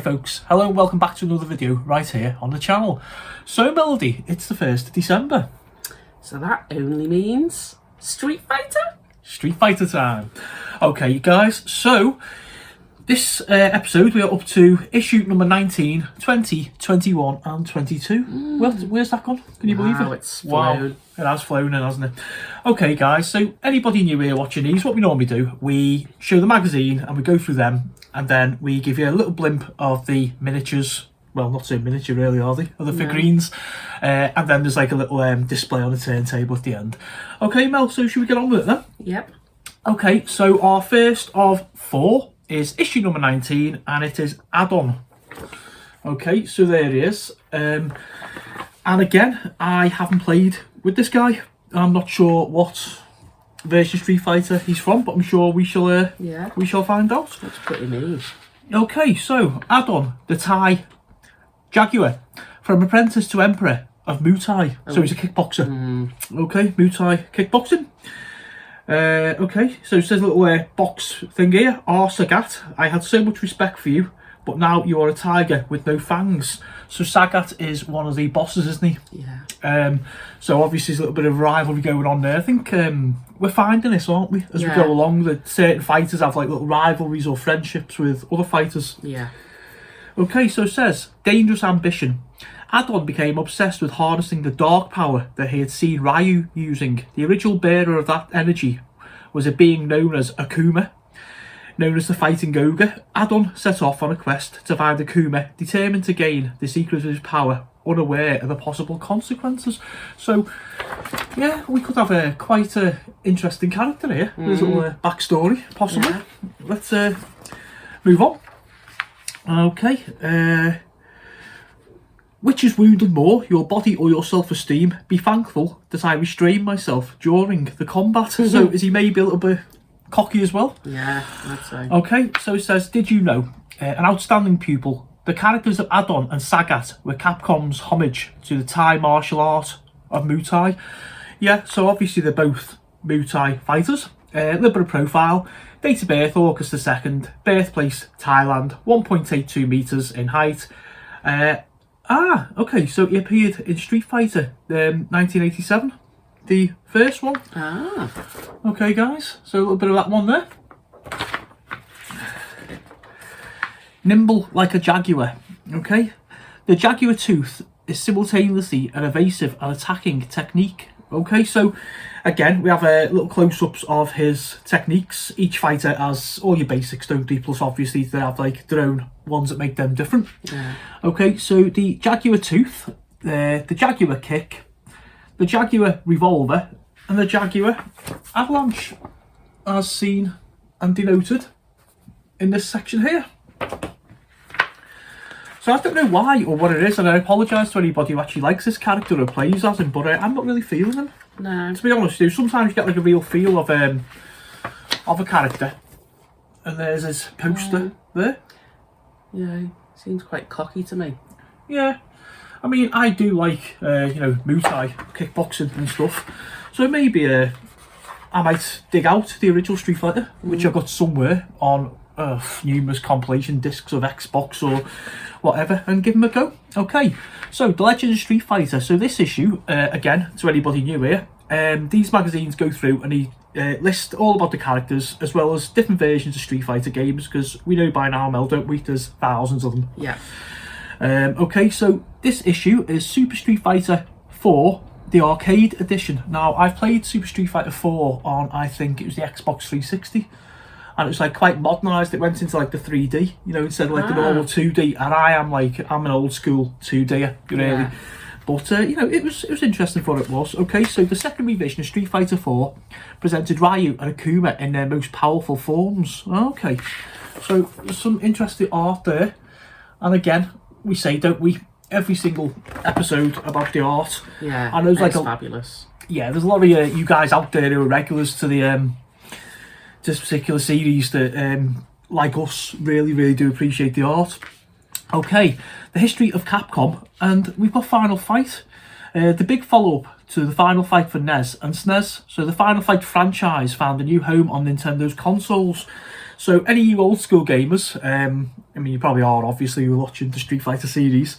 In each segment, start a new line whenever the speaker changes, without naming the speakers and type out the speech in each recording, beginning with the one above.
folks, hello and welcome back to another video right here on the channel. So Melody, it's the 1st of December.
So that only means Street Fighter?
Street Fighter time. Okay guys, so this episode we are up to issue number 19, 20, 21 and 22. Well, where's that gone? Can you believe it?
It's flown.
Wow, it has flown in, hasn't it? Okay guys, so anybody new here watching these, what we normally do, we show the magazine and we go through them and then we give you a little blimp of the miniatures. Well, not so miniature really, are they? Of the figurines. And then there's like a little display on the turntable at the end. Okay Mel, so should we get on with it then?
Yep.
Okay, so our first of 4 is issue number 19 and it is add-on. Okay, so there he is. And again, I haven't played with this guy. I'm not sure what version Street Fighter he's from, but I'm sure we shall we shall find out.
That's pretty neat.
Okay, so add-on the Thai Jaguar, from apprentice to emperor of Muay Thai. So he's a kickboxer. Okay, Muay Thai kickboxing. Okay, so it says a little box thing here. Sagat, I had so much respect for you, but now you are a tiger with no fangs. So Sagat is one of the bosses, isn't he?
Yeah.
So obviously there's a little bit of rivalry going on there. I think we're finding this, aren't we, as we go along, that certain fighters have like little rivalries or friendships with other fighters.
Yeah.
Okay, so it says, dangerous ambition. Add-on became obsessed with harnessing the dark power that he had seen Ryu using. The original bearer of that energy was a being known as Akuma. Known as the Fighting Ogre, Add-on set off on a quest to find Akuma, determined to gain the secret of his power, unaware of the possible consequences. So, yeah, we could have a quite a interesting character here. There's a little backstory, possibly. Yeah. Let's move on. Okay, which is wounded more, your body or your self-esteem? Be thankful that I restrained myself during the combat. So is he maybe a little bit cocky as well?
Yeah, I'd say.
Okay, so it says, did you know, an outstanding pupil, the characters of Add-on and Sagat were Capcom's homage to the Thai martial art of Muay Thai. Yeah, so obviously they're both Muay Thai fighters. A little bit of profile. Date of birth, August 2nd. Birthplace, Thailand. 1.82 metres in height. Okay, so he appeared in Street Fighter 1987. The first one. Okay, guys. So a little bit of that one there. Nimble like a Jaguar. Okay. The Jaguar tooth is simultaneously an evasive and attacking technique. Okay, so again, we have little close-ups of his techniques. Each fighter has all your basics, don't they? Plus, obviously, they have like their own ones that make them different. Yeah. Okay, so the Jaguar tooth, the Jaguar kick, the Jaguar revolver, and the Jaguar avalanche, as seen and denoted in this section here. So I don't know why or what it is, and I apologise to anybody who actually likes this character or plays as him, but I'm not really feeling him.
No.
To be honest, sometimes you get like a real feel of a character, and there's his poster there.
Yeah, he seems quite cocky to me.
Yeah, I mean, I do like you know, Muay Thai, kickboxing and stuff, so maybe I might dig out the original Street Fighter, which I got somewhere on numerous compilation discs of Xbox or whatever, and give them a go. Okay, so the Legend of Street Fighter. So this issue, again, to anybody new here, these magazines go through and he list all about the characters as well as different versions of Street Fighter games, because we know by now, Mel, don't we, there's thousands of them.
Yeah.
Okay, so this issue is Super Street Fighter 4, the arcade edition. Now, I've played Super Street Fighter 4 on, I think it was the Xbox 360. And it was like quite modernised. It went into like the 3D, you know, instead of like the normal 2D. And I'm an old school 2D, really. Yeah. But you know, it was interesting for what it was. Okay, so the second revision of Street Fighter 4 presented Ryu and Akuma in their most powerful forms. Okay, so there's some interesting art there. And again, we say, don't we, every single episode about the art.
Yeah,
and there's like
fabulous.
Yeah, there's a lot of you guys out there who are regulars to the this particular series that, like us, really do appreciate the art. Okay, the history of Capcom, and we've got Final Fight, the big follow-up to the Final Fight for NES and SNES. So the Final Fight franchise found a new home on Nintendo's consoles. So any of you old school gamers, I mean you probably are obviously watching the Street Fighter series.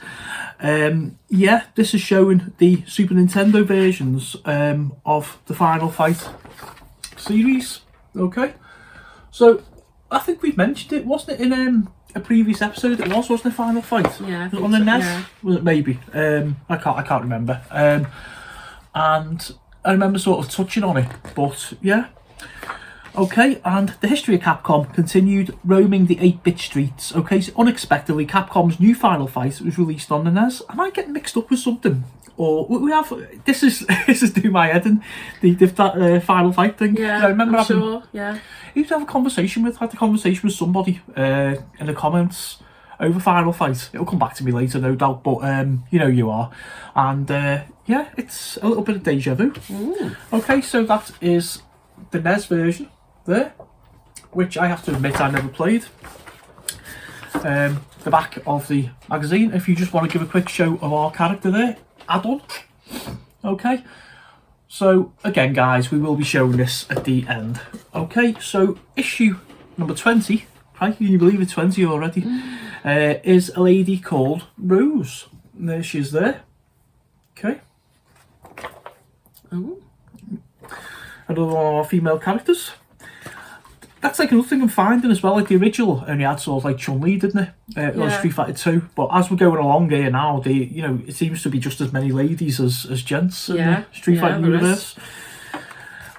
Yeah, this is showing the Super Nintendo versions of the Final Fight series. Okay, so I think we've mentioned it, wasn't it, in a previous episode? It was, wasn't it, Final Fight?
Yeah.
On the NES?
Yeah.
Was it maybe? I can't remember. And I remember sort of touching on it, but yeah. Okay, and the History of Capcom continued roaming the 8-bit streets. Okay, so unexpectedly, Capcom's new Final Fight was released on the NES. Am I getting mixed up with something? Or we have this is doing my head in that Final Fight thing.
Yeah,
I remember
I'm
having,
sure. Yeah.
I used to have a conversation with somebody in the comments over Final Fight. It'll come back to me later, no doubt, but you know you are. And yeah, it's a little bit of deja vu. Okay, so that is the NES version there, which I have to admit I never played. The back of the magazine, if you just want to give a quick show of our character there, add-on. Okay, so again guys, we will be showing this at the end. Okay, so issue number 20, can you believe it's 20 already, is a lady called Rose. And there she is there. Okay. Another one of our female characters. That's like another thing I'm finding as well. Like the original only had sort of like Chun-Li, didn't it? It was Street Fighter 2. But as we're going along here now, it seems to be just as many ladies as gents in the Street Fighter universe.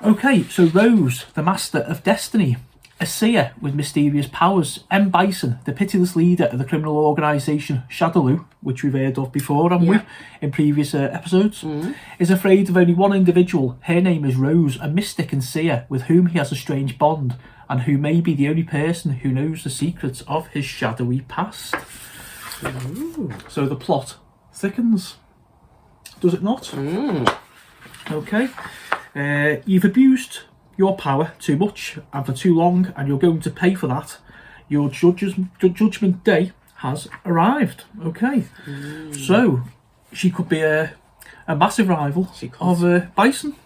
Okay, so Rose, the Master of Destiny, a seer with mysterious powers. M. Bison, the pitiless leader of the criminal organisation Shadaloo, which we've heard of before, haven't we, in previous episodes, is afraid of only one individual. Her name is Rose, a mystic and seer with whom he has a strange bond, and who may be the only person who knows the secrets of his shadowy past. So the plot thickens, does it not? Okay. You've abused your power too much and for too long, and you're going to pay for that. Your judgment day has arrived. Okay. So she could be a massive rival of Bison.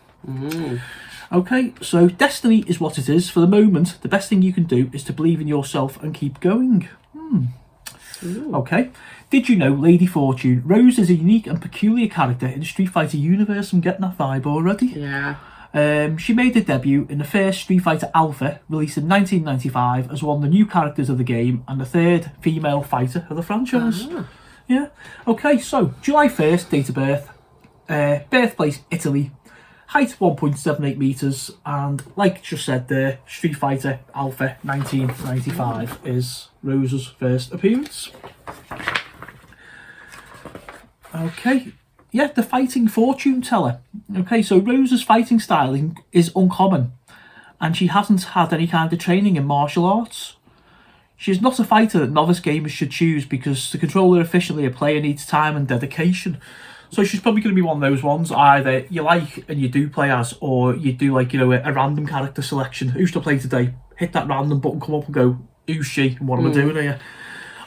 Okay, so destiny is what it is. For the moment, the best thing you can do is to believe in yourself and keep going. Okay. Did you know, Lady Fortune, Rose is a unique and peculiar character in the Street Fighter universe? I'm getting that vibe already.
Yeah.
She made her debut in the first Street Fighter Alpha, released in 1995, as one of the new characters of the game and the third female fighter of the franchise. Yeah. Okay, so July 1st, date of birth, birthplace Italy, height 1.78 metres, and like just said there, Street Fighter Alpha 1995 is Rose's first appearance. Okay, yeah, the fighting fortune teller. Okay, so Rose's fighting style is uncommon, and she hasn't had any kind of training in martial arts. She's not a fighter that novice gamers should choose, because to control her efficiently, a player needs time and dedication. So she's probably going to be one of those ones either you like and you do play as, or you do like, a random character selection. Who's to play today? Hit that random button, come up and go, who's she and what am I doing here?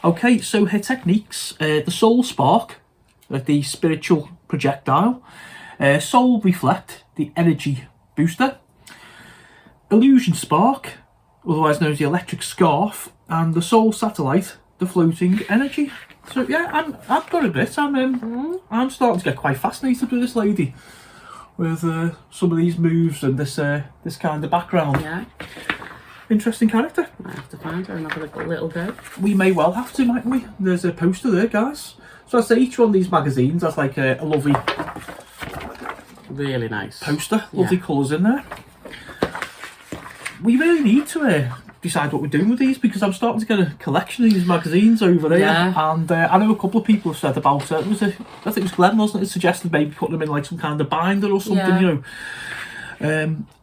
Okay, so her techniques, the Soul Spark, like the spiritual projectile, Soul Reflect, the energy booster, Illusion Spark, otherwise known as the electric scarf, and the Soul Satellite, the floating energy. So yeah, I've got a bit. I'm starting to get quite fascinated with this lady, with some of these moves and this kind of background.
Yeah.
Interesting character.
I have to find her and have a little go.
We may well have to, mightn't we? There's a poster there, guys. So I'd say each one of these magazines has like a lovely,
really nice
poster. Lovely colours in there. We really need to decide what we're doing with these, because I'm starting to get a collection of these magazines over there, and I know a couple of people have said about it. I think it was Glenn, wasn't it, suggested maybe putting them in like some kind of binder or something,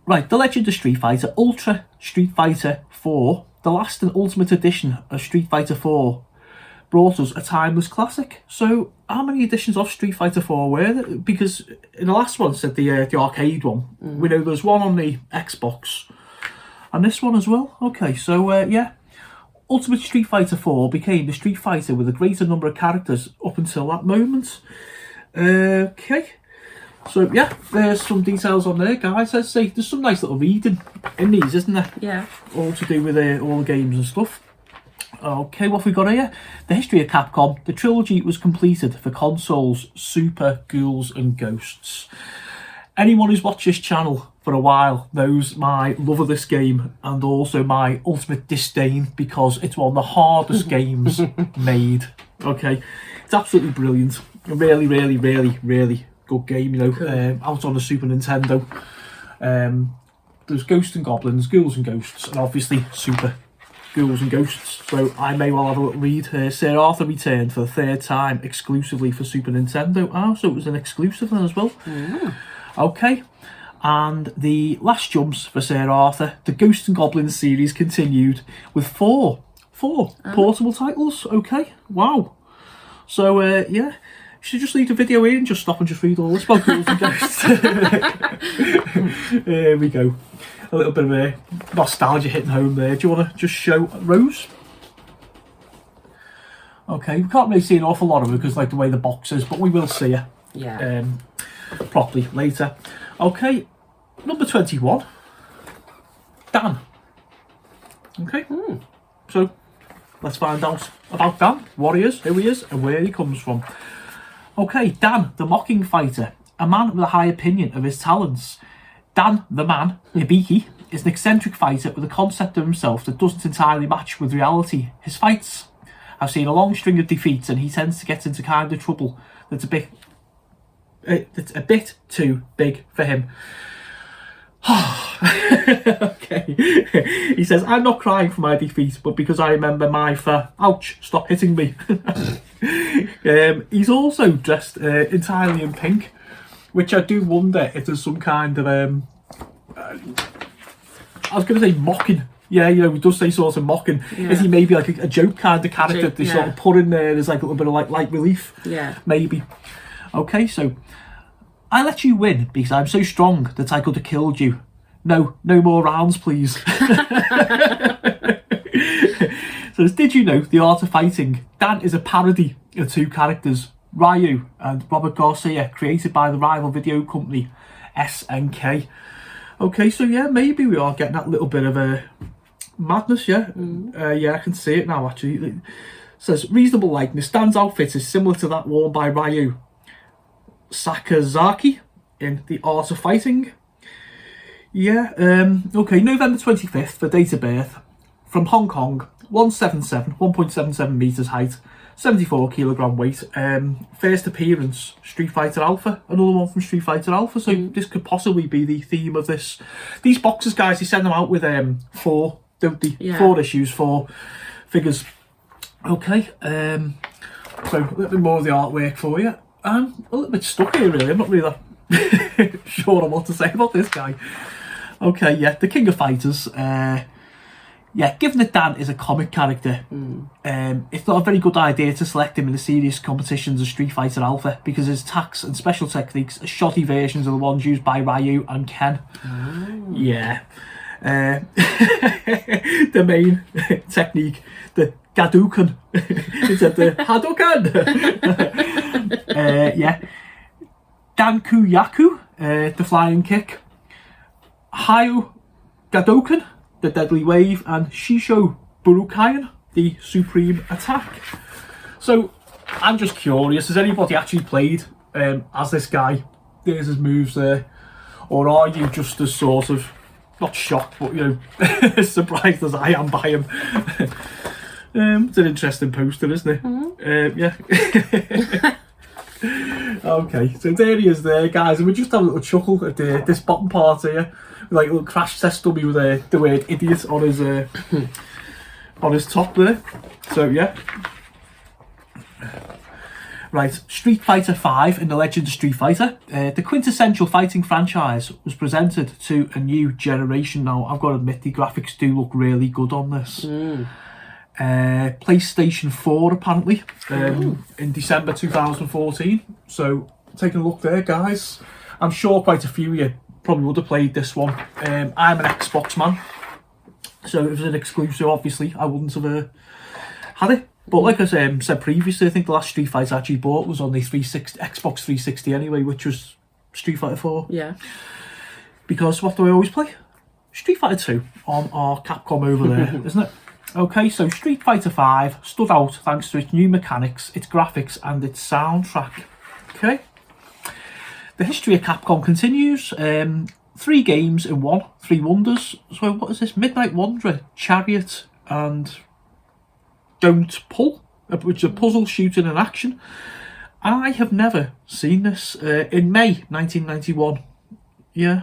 Right, The Legend of Street Fighter, Ultra Street Fighter 4, the last and ultimate edition of Street Fighter 4, brought us a timeless classic. So how many editions of Street Fighter 4 were there? Because in the last one said the arcade one, we know there's one on the Xbox, and this one as well. Okay, so yeah, Ultimate Street Fighter 4 became the Street Fighter with a greater number of characters up until that moment. Okay, So yeah, there's some details on there, guys. Let's see, there's some nice little reading in these, isn't there?
Yeah.
All to do with all the games and stuff. Okay, what have we got here? The History of Capcom. The trilogy was completed for consoles, Super, Ghouls and Ghosts. Anyone who's watched this channel for a while knows my love of this game and also my ultimate disdain because it's one of the hardest games made. Okay, it's absolutely brilliant. A really, really, really, really good game, you know.
Cool.
Out on the Super Nintendo. There's Ghosts and Goblins, Ghouls and Ghosts, and obviously Super Ghouls and Ghosts. So I may well have a little read here. Sir Arthur returned for the third time exclusively for Super Nintendo. Oh, so it was an exclusive then as well.
Mm.
Okay, and the last jumps for Sir Arthur, the Ghosts and Goblins series continued with four portable titles. Okay, wow. So yeah, you should just leave the video here and just stop and just read all this about Ghouls and Ghosts. There we go. A little bit of a nostalgia hitting home there. Do you want to just show Rose? Okay, we can't really see an awful lot of her because like the way the box is, but we will see her.
Yeah.
Properly later. Okay, number 21, Dan. Okay, so let's find out about Dan, what he is, who he is, and where he comes from. Okay, Dan, the mocking fighter, a man with a high opinion of his talents. Dan, the man, Hibiki, is an eccentric fighter with a concept of himself that doesn't entirely match with reality. His fights have seen a long string of defeats, and he tends to get into kind of trouble that's a bit too big for him. Okay. He says, I'm not crying for my defeat, but because I remember ouch, stop hitting me. He's also dressed entirely in pink, which I do wonder if there's some kind of I was going to say mocking. Yeah, you know, he does say sort of mocking.
Yeah.
Is he maybe like a joke kind of character they
yeah.
sort of put in there? There's like a little bit of like light relief.
Yeah.
Maybe. Okay, so I let you win because I'm so strong that I could have killed you. No more rounds, please. So, did you know the art of fighting? Dan is a parody of two characters, Ryu and Robert Garcia, created by the rival video company SNK. Okay, so yeah, maybe we are getting that little bit of a madness, yeah. Yeah, I can see it now actually. It says reasonable likeness. Dan's outfit is similar to that worn by Ryu Sakazaki in The Art of Fighting. Yeah, okay, November 25th, the date of birth, from Hong Kong, 1.77 metres height, 74 kilogram weight. First appearance, Street Fighter Alpha, another one from Street Fighter Alpha, so this could possibly be the theme of this. These boxes, guys, they send them out with 4, don't they?
Yeah.
4 issues, 4 figures. Okay, so a little bit more of the artwork for you. I'm a little bit stuck here, really. I'm not really that sure on what to say about this guy. Okay, yeah, the King of Fighters. Yeah, given that Dan is a comic character, it's not a very good idea to select him in the serious competitions of Street Fighter Alpha because his attacks and special techniques are shoddy versions of the ones used by Ryu and Ken. Oh. Yeah. The main technique, the Gadukan, instead the Hadouken. Yeah. Danku Yaku, the flying kick. Hayu Gadoken, the deadly wave, and Shisho Burukayan, the supreme attack. So, I'm just curious, has anybody actually played as this guy? There's his moves there. Or are you just as sort of, not shocked, but you know, as surprised as I am by him? It's an interesting poster, isn't it? Mm-hmm. Yeah. Okay, so there he is there, guys, and we just have a little chuckle at this bottom part here. Like a little crash test dummy with the word idiot on his top there. So yeah. Right, Street Fighter V in the Legend of Street Fighter. The quintessential fighting franchise was presented to a new generation now. I've got to admit, the graphics do look really good on this. PlayStation 4 apparently, in December 2014. So taking a look there, guys. I'm sure quite a few of you probably would have played this one. I'm an Xbox man, so if it was an exclusive, obviously I wouldn't have had it. But like I said previously, I think the last Street Fighter I actually bought was on the 360 Xbox 360 anyway, which was Street Fighter 4.
Yeah.
Because what do I always play? Street Fighter 2 on our Capcom over there, isn't it? Okay, so Street Fighter 5 stood out thanks to its new mechanics, its graphics and its soundtrack. Okay. The history of Capcom continues. 3 games in one, 3 wonders. So what is this? Midnight Wanderer, Chariot and Don't Pull, which is a puzzle shooting in action. I have never seen this. In May 1991. Yeah.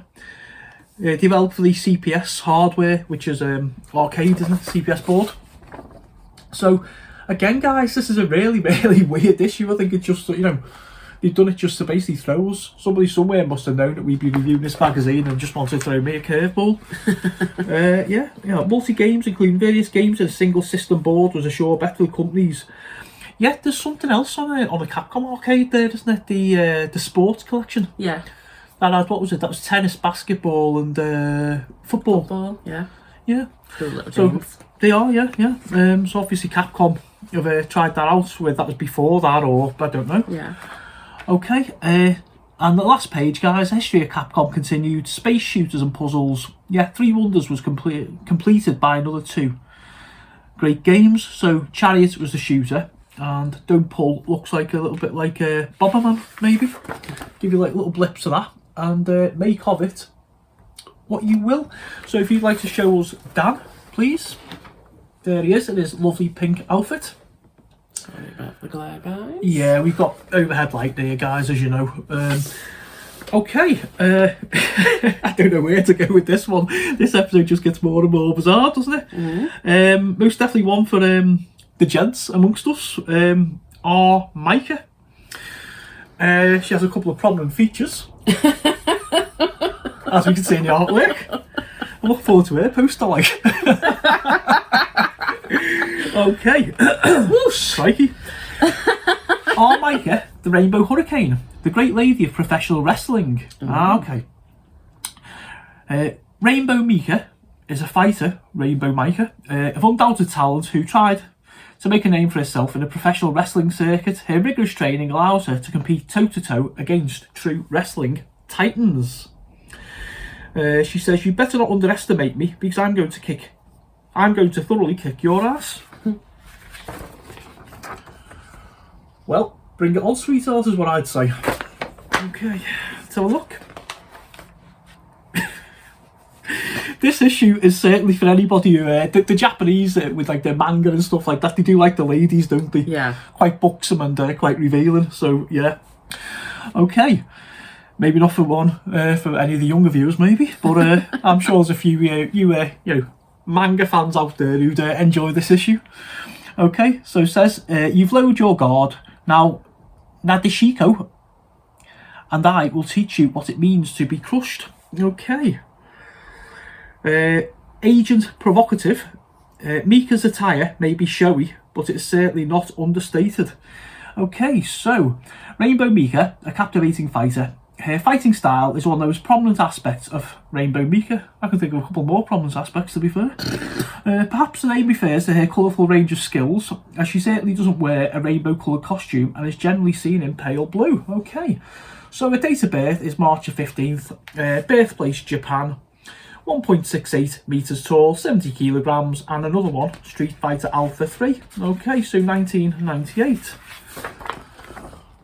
Developed for the CPS hardware, which is arcade, isn't it? CPS board. So, again, guys, this is a really, really weird issue. I think it's just, you know, they've done it just to basically throw us. Somebody somewhere must have known that we'd be reviewing this magazine and just wanted to throw me a curveball. Yeah, multi-games, including various games and a single system board, was a sure bet for the companies. Yeah, there's something else on the Capcom arcade there, isn't it? The sports collection.
Yeah.
That had, what was it? That was tennis, basketball, and football.
Football, yeah.
Yeah.
Cool little
So
games.
they are, yeah. So obviously Capcom have tried that out. Whether that was before that or I don't know.
Yeah.
Okay. And the last page, guys. History of Capcom continued. Space shooters and puzzles. Yeah, 3 wonders was completed by another 2 great games. So Chariot was the shooter. And Don't Pull looks like a little bit like Bomberman, maybe. Give you like little blips of that. And make of it what you will. So if you'd like to show us Dan, please. There he is in his lovely pink outfit.
Sorry about the glare, guys.
Yeah, we've got overhead light there, guys, as you know. Okay, I don't know where to go with this one. This episode just gets more and more bizarre, doesn't it?
Mm-hmm.
Most definitely one for the gents amongst us are Meeker. She has a couple of prominent features, as we can see in the artwork. I look forward to her poster, like. Okay. Woo, crikey. Our Meeker, the Rainbow Hurricane, the great lady of professional wrestling. Okay. Rainbow Meeker is a fighter, Rainbow Meeker, of undoubted talent who tried to make a name for herself in a professional wrestling circuit. Her rigorous training allows her to compete toe-to-toe against true wrestling titans. She says, "You better not underestimate me because I'm going to thoroughly kick your ass." Well, bring it on, sweetheart, is what I'd say. Okay, let's have a look. This issue is certainly for anybody who, the Japanese with like their manga and stuff like that, they do like the ladies, don't they?
Yeah.
Quite buxom and quite revealing, so yeah. Okay, maybe not for one, for any of the younger viewers maybe, but I'm sure there's a few you know, manga fans out there who'd enjoy this issue. Okay, so it says, "You've lowered your guard. Now, Nadeshiko and I will teach you what it means to be crushed." Okay. Agent Provocative. Mika's attire may be showy, but it's certainly not understated. Okay, so Rainbow Meeker, a captivating fighter. Her fighting style is one of those prominent aspects of Rainbow Meeker. I can think of a couple more prominent aspects, to be fair. Perhaps the name refers to her colourful range of skills, as she certainly doesn't wear a rainbow coloured costume and is generally seen in pale blue. Okay, so her date of birth is March the 15th, birthplace Japan, 1.68 metres tall, 70 kilograms, and another one, Street Fighter Alpha 3. Okay, so 1998.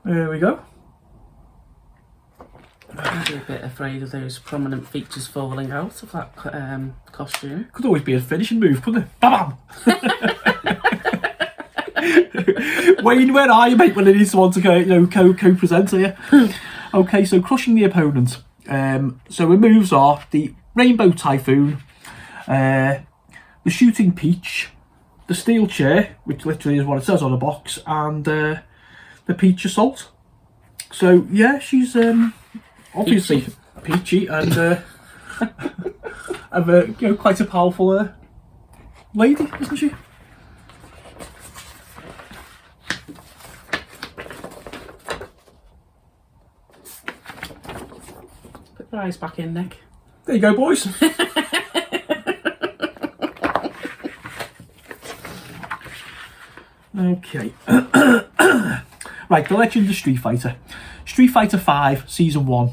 There we go.
I'd be a bit afraid of those prominent features falling out of that costume.
Could always be a finishing move, couldn't it? Bam! Wayne, where are you, mate, when it needs someone to co-present here? Okay, so crushing the opponent. So her moves are the Rainbow Typhoon, the Shooting Peach, the Steel Chair, which literally is what it says on the box, and the Peach Assault. So yeah, she's obviously peachy and quite a powerful lady, isn't she?
Put your eyes back in, Nick.
There you go, boys. Okay. Right, the Legend of Street Fighter. Street Fighter 5 Season 1.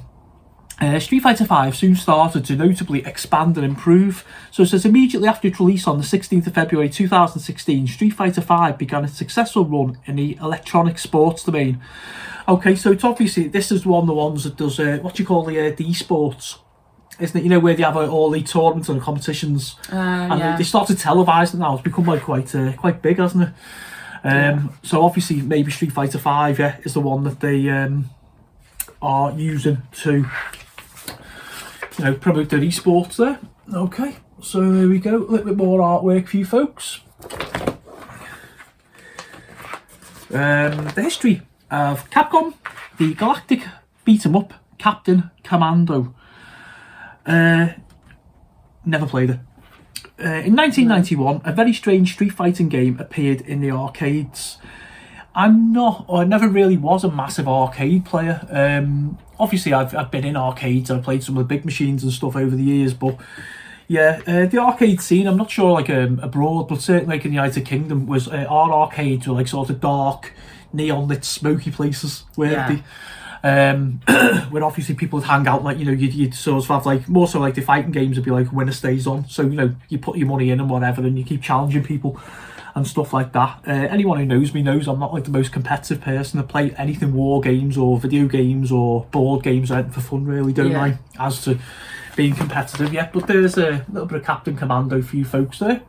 Street Fighter V soon started to notably expand and improve. So it says immediately after its release on the 16th of February 2016, Street Fighter V began its successful run in the electronic sports domain. Okay, so it's obviously, this is one of the ones that does, what do you call the esports? Isn't it, you know, where they have all the tournaments and the competitions, and
yeah.
they started televising it now. It's become like quite big, hasn't it? So obviously maybe Street Fighter V is the one that they are using to, you know, promote their esports there. Okay, so there we go, a little bit more artwork for you folks. The history of Capcom, the galactic beat-em-up Captain Commando. Never played it. In 1991, a very strange street fighting game appeared in the arcades. I never really was a massive arcade player. Obviously, I've been in arcades. I've played some of the big machines and stuff over the years, but yeah, the arcade scene, I'm not sure like abroad, but certainly like in the United Kingdom, was our arcades were like sort of dark, neon lit, smoky places where where obviously people would hang out, like, you know, you'd sort of have like, more so like the fighting games would be like winner stays on, so, you know, you put your money in and whatever and you keep challenging people and stuff like that. Anyone who knows me knows I'm not like the most competitive person to play anything war games or video games or board games or anything for fun, really, don't I, as to being competitive yet. But there's a little bit of Captain Commando for you folks there.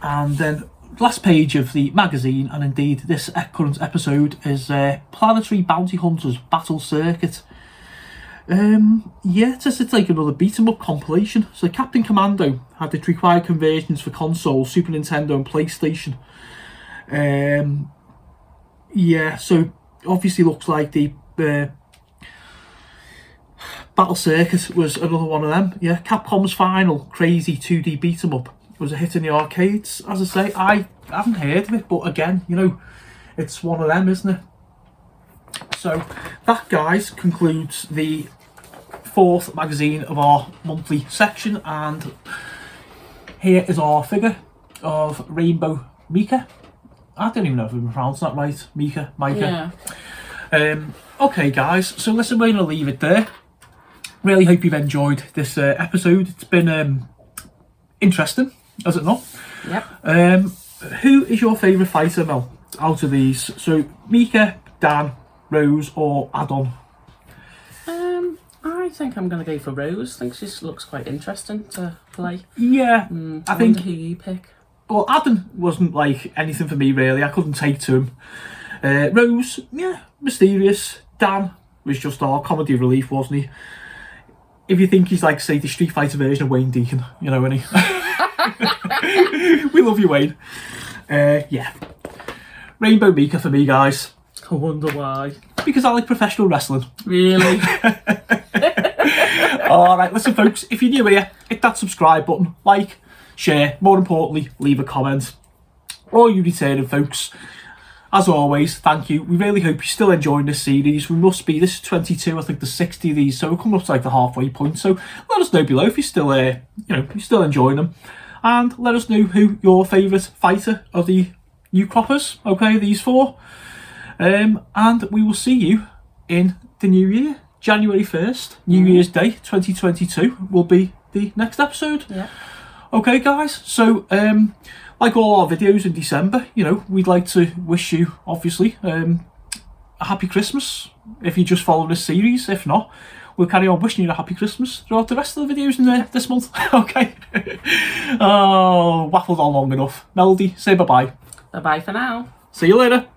And then last page of the magazine, and indeed this current episode, is Planetary Bounty Hunters Battle Circuit. Yeah, it's like another beat-em-up compilation. So Captain Commando had its required conversions for console, Super Nintendo and PlayStation. Yeah, so obviously looks like the Battle Circuit was another one of them. Yeah, Capcom's final crazy 2D beat-em-up was a hit in the arcades. As I say, I haven't heard of it, but again, you know, it's one of them, isn't it? So that, guys, concludes the 4th magazine of our monthly section, and here is our figure of Rainbow Meeker. I don't even know if I'm pronouncing that right. Meeker.
Yeah.
Okay, guys, so listen, we're going to leave it there. Really hope you've enjoyed this episode. It's been interesting, has it not?
Yep.
Who is your favourite fighter, Mel, out of these? So Meeker, Dan, Rose, or Addon?
I think I'm going to go for Rose. I think she looks quite interesting to play.
Yeah,
I think who you pick.
Well, Addon wasn't like anything for me, really. I couldn't take to him. Rose, yeah, mysterious. Dan was just our comedy relief, wasn't he? If you think he's like, say, the Street Fighter version of Wayne Deacon, you know, isn't he? We love you, Wayne. Yeah. Rainbow Meeker for me, guys.
I wonder why.
Because I like professional wrestling.
Really?
Alright, listen folks, if you're new here, hit that subscribe button, like, share, more importantly, leave a comment. All you returning folks, as always, thank you. We really hope you're still enjoying this series. We must be, this is 22, I think there's 60 of these, so we're coming up to like the halfway point. So let us know below if you're still you know, you're still enjoying them. And let us know who your favourite fighter of the new croppers, okay, these 4. And we will see you in the new year. January 1st, New Year's Day 2022 will be the next episode.
Yeah.
Okay, guys, so like all our videos in December, you know, we'd like to wish you, obviously, a happy Christmas if you just follow this series. If not, we'll carry on wishing you a happy Christmas throughout the rest of the videos in there this month. Okay. Oh, waffled on long enough. Melody, say bye-bye.
Bye-bye for now.
See you later.